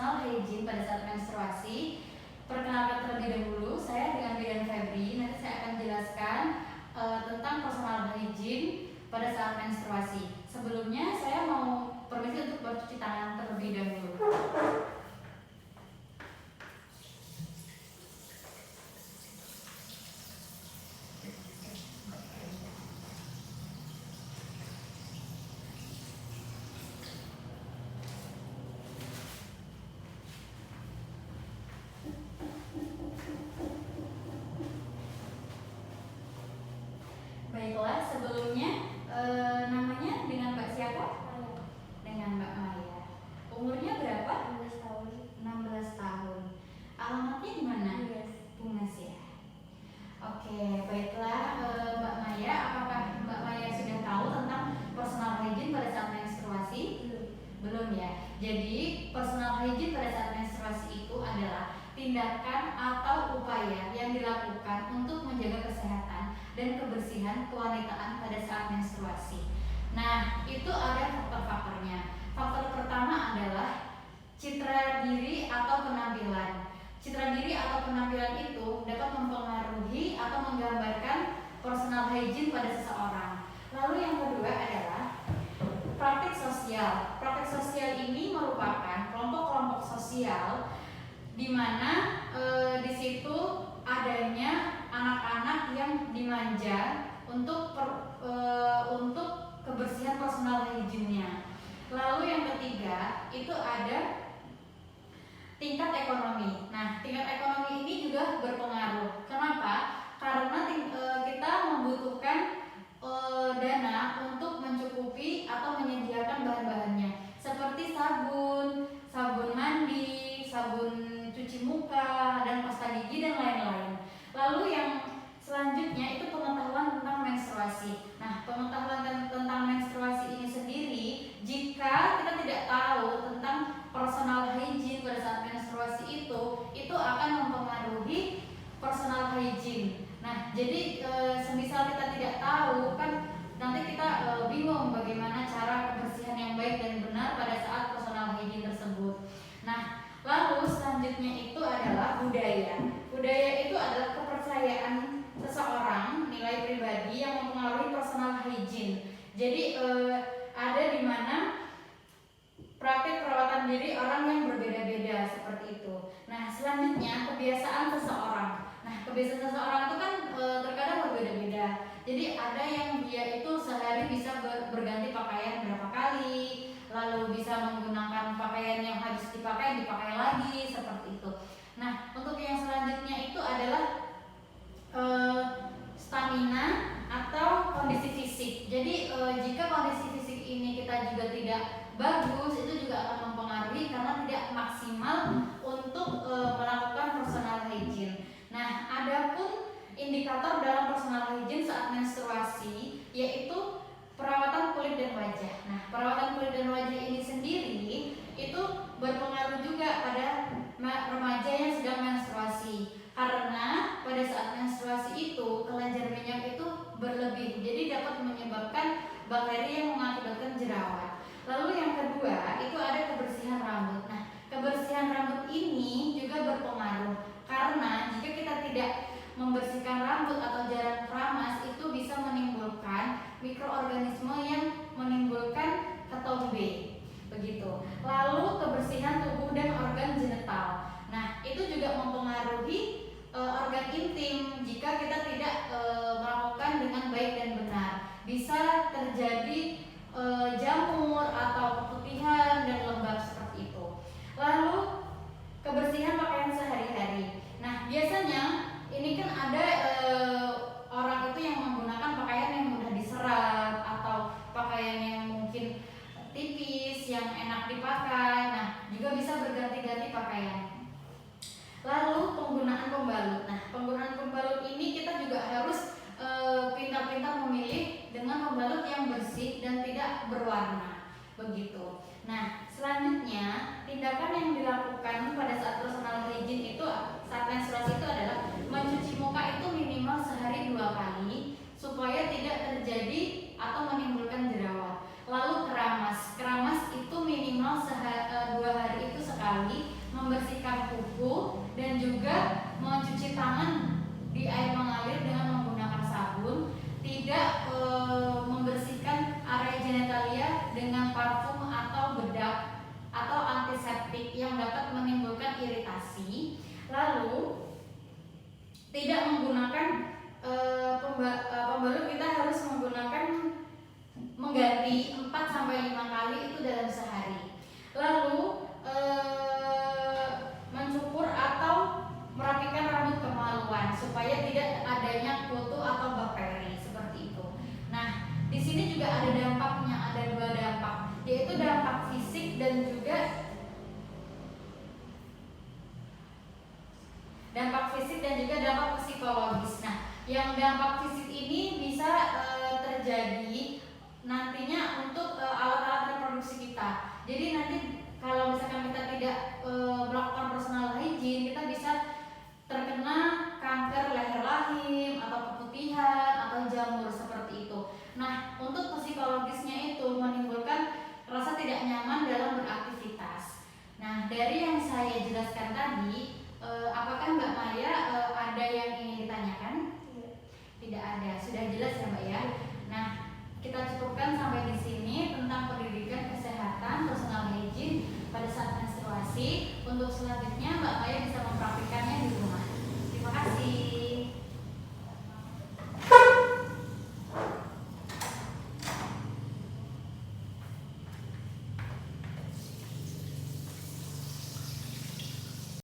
personal hygiene pada saat menstruasi. Perkenalkan terlebih dahulu, saya dengan Bidan Febri. Nanti saya akan jelaskan tentang personal hygiene pada saat menstruasi. Sebelumnya saya mau permisi untuk bercuci tangan terlebih dahulu. Baiklah, sebelumnya namanya dengan Mbak siapa? Maya. Dengan Mbak Maya. Umurnya berapa? 16 tahun. 16 tahun. Alamatnya di mana? Bungas ya. Oke, baiklah Mbak Maya, apakah Mbak Maya sudah tahu tentang personal hygiene pada saat menstruasi? Belum ya. Jadi personal hygiene pada saat menstruasi itu adalah tindakan atau upaya yang dilakukan untuk menjaga kesehatan dan kebersihan kewanitaan pada saat menstruasi. Nah, itu ada faktor-faktornya. Faktor pertama adalah citra diri atau penampilan. Citra diri atau penampilan itu dapat mempengaruhi atau menggambarkan personal hygiene pada seseorang. Lalu yang kedua adalah praktik sosial. Praktik sosial ini merupakan kelompok-kelompok sosial di mana di situ adanya anak-anak yang dimanja untuk kebersihan personal hygiene-nya. Lalu yang ketiga itu ada tingkat ekonomi. Nah, tingkat ekonomi ini juga berpengaruh. Kenapa? Karena kita membutuhkan dana untuk mencukupi atau menyediakan bahan-bahannya, seperti sabun, sabun mandi, sabun cuci muka, dan pasta gigi dan lain-lain. Lalu yang selanjutnya itu pengetahuan tentang menstruasi. Nah, pengetahuan tentang menstruasi ini sendiri, jika kita tidak tahu tentang personal hygiene pada saat menstruasi itu akan mempengaruhi personal hygiene. Nah, jadi semisal kita tidak tahu kan nanti kita bingung bagaimana cara kebersihan yang baik dan benar pada saat personal hygiene tersebut. Nah, lalu selanjutnya itu adalah budaya. Budaya itu adalah kepercayaan seseorang, nilai pribadi yang mempengaruhi personal hygiene. Jadi ada di mana praktik perawatan diri orang yang berbeda-beda seperti itu. Nah, selanjutnya kebiasaan seseorang. Nah, kebiasaan seseorang itu kan terkadang berbeda-beda. Jadi ada yang dia itu sehari bisa berganti pakaian berapa kali, lalu bisa menggunakan pakaian yang habis dipakai lagi seperti itu. Nah, untuk yang selanjutnya itu adalah stamina atau kondisi fisik. Jadi jika kondisi fisik ini kita juga tidak bagus, itu juga akan mempengaruhi karena tidak maksimal untuk melakukan personal hygiene. Nah, adapun indikator dalam personal hygiene saat menstruasi yaitu perawatan kulit dan wajah. Nah, perawatan kulit dan wajah ini sendiri itu berpengaruh juga pada remaja yang sedang menstruasi. Karena pada saat menstruasi itu kelenjar minyak itu berlebih, jadi dapat menyebabkan bakteri yang mengakibatkan jerawat. Lalu yang kedua itu ada kebersihan rambut. Nah, kebersihan rambut ini juga berpengaruh karena jika kita tidak membersihkan rambut atau jarang keramas itu bisa menimbulkan mikroorganisme yang menimbulkan ketombe. Begitu. Lalu kebersihan tubuh dan organ genital. Nah, itu juga mempengaruhi organ intim jika kita tidak melakukan dengan baik dan benar. Bisa terjadi jamur atau keputihan dan lembab seperti itu. Lalu kebersihan pakaian sehari-hari. Nah, biasanya ini kan ada orang itu yang menggunakan pakaian yang mudah diserap atau pakaian yang mungkin tipis yang enak dipakai. Nah, juga bisa berganti-ganti pakaian. Lalu penggunaan pembalut. Nah, penggunaan pembalut ini kita juga harus pintar-pintar memilih dengan pembalut yang bersih dan tidak berwarna. Begitu. Nah, selanjutnya tindakan yang dilakukan pada saat personal hygiene itu saat menstruasi itu adalah mencuci muka itu minimal sehari 2 kali supaya tidak terjadi atau menimbulkan jerawat. Lalu keramas itu minimal 2 hari itu sekali dapat menimbulkan iritasi. Lalu tidak menggunakan pembalut, kita harus menggunakan mengganti 4 sampai 5 kali itu dalam sehari. Lalu mencukur atau merapikan rambut kemaluan supaya tidak adanya kutu atau bakteri seperti itu. Nah, di sini juga ada dampaknya, ada 2 dampak, yaitu dampak fisik dan juga dampak psikologis. Nah, yang dampak fisik ini bisa terjadi nantinya untuk alat-alat reproduksi kita. Jadi nanti kalau misalkan kita tidak melakukan personal hygiene, kita bisa terkena kanker leher rahim atau keputihan atau jamur seperti itu. Nah, untuk psikologisnya itu menimbulkan rasa tidak nyaman dalam beraktivitas. Nah, dari yang saya jelaskan tadi, apakah Mbak Maya ada yang ingin ditanyakan? Tidak ada, sudah jelas ya Mbak ya. Nah, kita cukupkan sampai di sini tentang pendidikan kesehatan personal hygiene pada saat menstruasi. Untuk selanjutnya Mbak Maya bisa mempraktikkannya di rumah.